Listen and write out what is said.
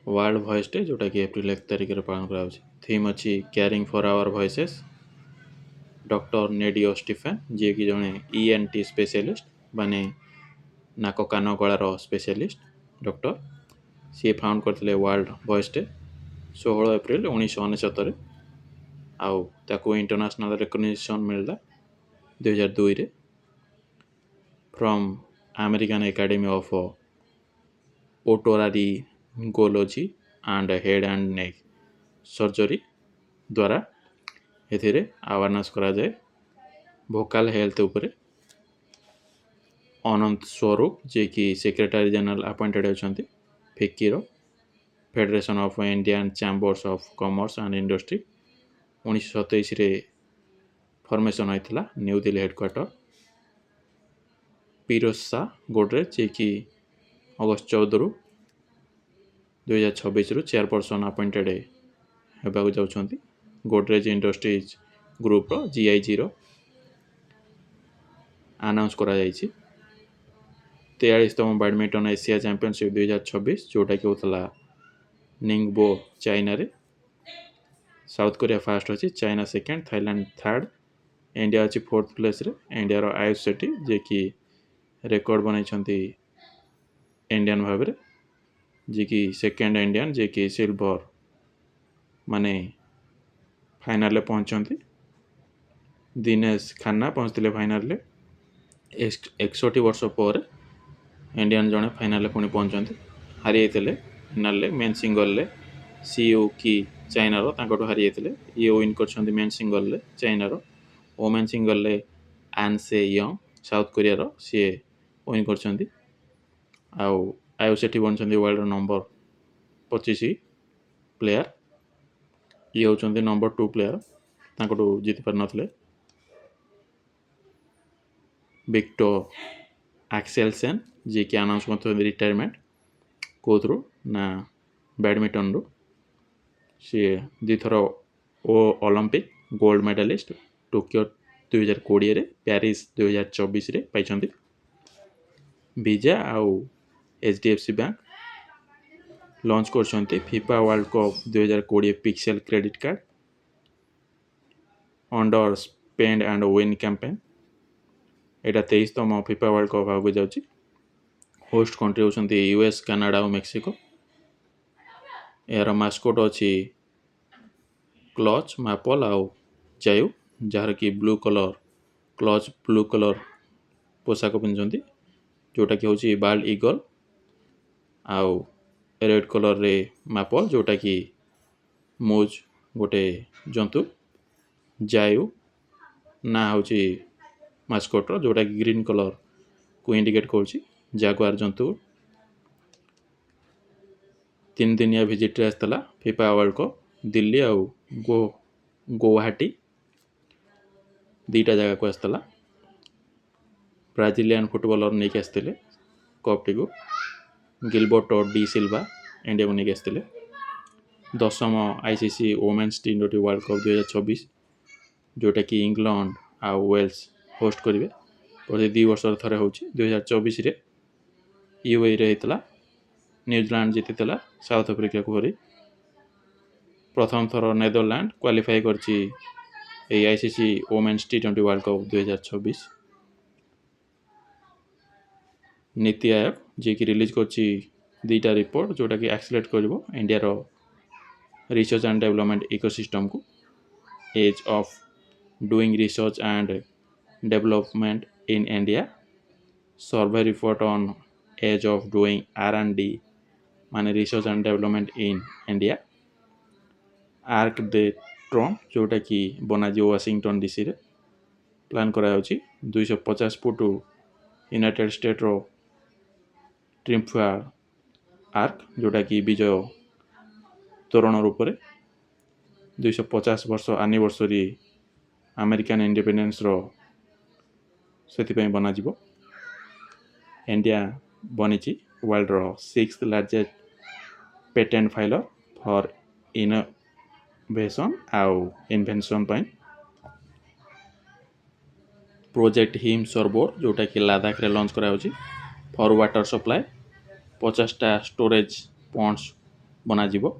World Voice day जोटा कि April 1 तारिख में पालन करा थीम अच्छी caring for our voices. Doctor नेडियो स्टीफेन जी कि जड़े ENT स्पेशलिस्ट माने नाक कान गलार स्पेशलिस्ट डॉक्टर सी फाउंड करते वर्ल्ड वॉइस डे 16 एप्रिल 1969 आउ ताको इंटरनेशनल रिकग्निशन मिलला 2002 रे from American Academy of Otolaryngology and Head and Neck Surgery द्वारा एथिरे अवेयरनेस करा जाए भोकाल हेल्थ उपरे। अनंत स्वरूप जे कि सेक्रेटरी जनरल अपॉइंटेड होती फिक्कीर Federation of Indian Chambers of Commerce and Industry 1927 रे फॉर्मेशन होता न्यू दिल्ली हेडक्वार्टर। पीरोज शाह गोडरेज जे कि अगस्त 14 रु 2026 चेयरपर्सन अपॉइंटेड होगा जाऊँच Godrej Industries Group GIG announce करा 43तम बैडमिंटन एशिया चैंपियनशिप 2026 जोटा कि होता निंगबो चाइना रे। साउथ कोरिया फास्ट अच्छी, China second, Thailand third, India अच्छी फोर्थ प्लेस रे। इंडिया रो आयुष सेठी जे कि रेकर्ड बनाई इंडियन भाव में जी कि सेकेंड इंडियन जे कि सिल्वर माने फाइनल पहुंचती। दिनेश खन्ना पहुंचते फाइनल 61 वर्ष पर इंडियन जड़े फाइनल पुणी पहुंचते हारी जाते फाइनल मेन सिंगल सीयू की चाइना रो हारी जाते ये विन कर मेन सिंगल चाइना रो। वोमेन सिंगल आन से यंग साउथ कोरिया रो सी विन कर आयु सेठी बनते वर्ल्ड नंबर 25 प्लेयर ये होती नंबर 2 प्लेयर जीति पार नथिले। विक्टर एक्सेलसेन जी कि अनाउंस करते रिटायरमेंट कौथरू ना बैडमिंटन रू सी दुईथर ओलंपिक गोल्ड मेडलिस्ट टोकियो 2020 रे, पेरिस 2024 रे पाइछंती। वीजा आउ HDFC बैंक लॉन्च कर FIFA world cup 2020 pixel credit card under spend and win campaign. Etah 23तम FIFA world cup आगे जाऊँगी। होस्ट कंट्री होती US, कनाडा और मेक्सिको। यार मास्कोट अच्छी क्लच मैपल आउ जायु जार कि blue colour clutch blue colour पोशाक पिंधुंट जोटा कि हूँ बाल्ड ईगल आउ रेड कलर रे मैपल जोटा कि मूज गोटे जंतु। जायु ना हूँ मास्कोटर जोटा कि ग्रीन कलर को इंडिकेट कर जागुआर जंतु। 3 दिनिया विजिट आसला फीफा वर्ल्ड कप दिल्ली आउ गुवाहाटी दीटा जगह को आसला। ब्राजिलियन फुटबॉलर नहीं आसते कप टी को गिलबर्टो डी सिल्वा इंडिया को नहीं आसते। 10म ICC women's T20 world cup 2026 जोटा कि इंग्लैंड आउ वेल्स होस्ट करेंगे प्रति 2 वर्ष थे हो 2024 रे UAE रे होता न्यूजीलैंड जीति साउथ अफ्रीका को हरी। प्रथम थर नेदरलैंड क्वालिफाई कर ICC women's T20 world cup 2026। NITI Aayog जी कि रिलीज कर 2टा रिपोर्ट जोटा कि एक्सेलेरेट कर इंडिया रो रिसर्च एंड डेवलपमेंट इकोसिस्टम को। Ease of doing research and development in India survey report on ease of doing R&D माने research and development in India. Arc de Trump जोटा कि बनाजी वाशिंगटन DC रे plan करा 250 foot United State रो triumphal arch जोटा कि विजय तोरण रूप में 250 वर्ष एनिवर्सरी अमेरिकन इंडिपेंडेंस रो से बना जीवो। इंडिया बनी वर्ल्ड रो 6th largest patent filer for innovation आउ इन्वेंशन पाई। प्रोजेक्ट हिम सरबोर जोटा कि लद्दाख रे लॉन्च करा फॉर वाटर सप्लाई 50टा स्टोरेज पॉइंट्स ବନାଯିବ